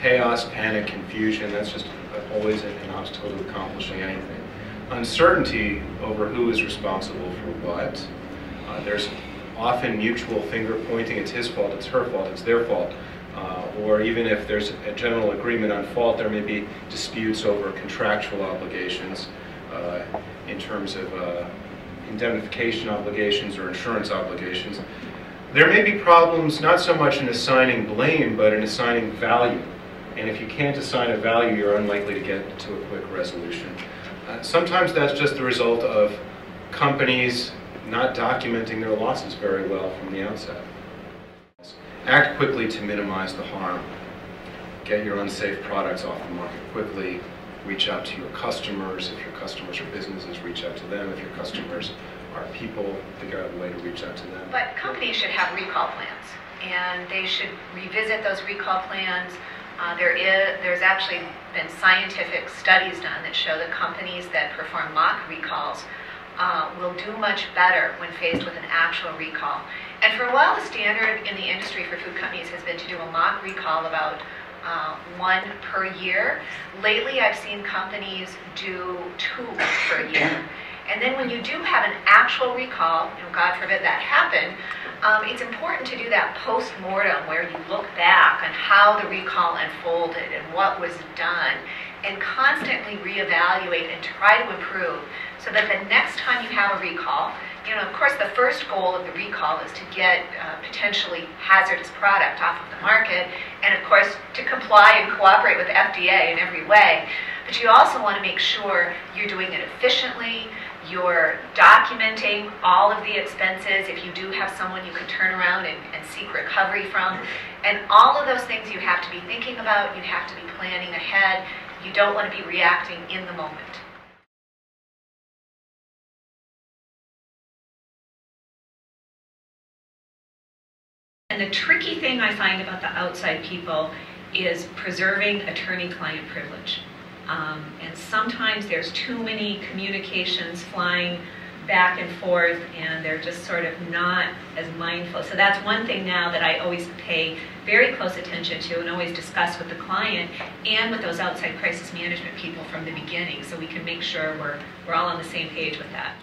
Chaos, panic, confusion, that's just always an obstacle to accomplishing anything. Uncertainty over who is responsible for what. There's often mutual finger pointing, it's his fault, it's her fault, it's their fault. Or even if there's a general agreement on fault, there may be disputes over contractual obligations in terms of indemnification obligations or insurance obligations. There may be problems not so much in assigning blame, but in assigning value. And if you can't assign a value, you're unlikely to get to a quick resolution. Sometimes that's just the result of companies not documenting their losses very well from the outset. Act quickly to minimize the harm. Get your unsafe products off the market quickly. Reach out to your customers. If your customers are businesses, reach out to them. If your customers are people, figure out a way to reach out to them. But companies should have recall plans, and they should revisit those recall plans. There's actually been scientific studies done that show that companies that perform mock recalls will do much better when faced with an actual recall. And for a while, the standard in the industry for food companies has been to do a mock recall about one per year. Lately, I've seen companies do 2 per year. And then when you do have an actual recall, God forbid that happen, it's important to do that post-mortem where you look back on how the recall unfolded and what was done, and constantly reevaluate and try to improve so that the next time you have a recall, of course the first goal of the recall is to get potentially hazardous product off of the market, and of course to comply and cooperate with the FDA in every way. But you also want to make sure you're doing it efficiently, you're documenting all of the expenses if you do have someone you can turn around and seek recovery from. And all of those things you have to be thinking about, you have to be planning ahead. You don't want to be reacting in the moment. And the tricky thing I find about the outside people is preserving attorney-client privilege. And sometimes there's too many communications flying back and forth, and they're just sort of not as mindful. So that's one thing now that I always pay very close attention to and always discuss with the client and with those outside crisis management people from the beginning, so we can make sure we're all on the same page with that.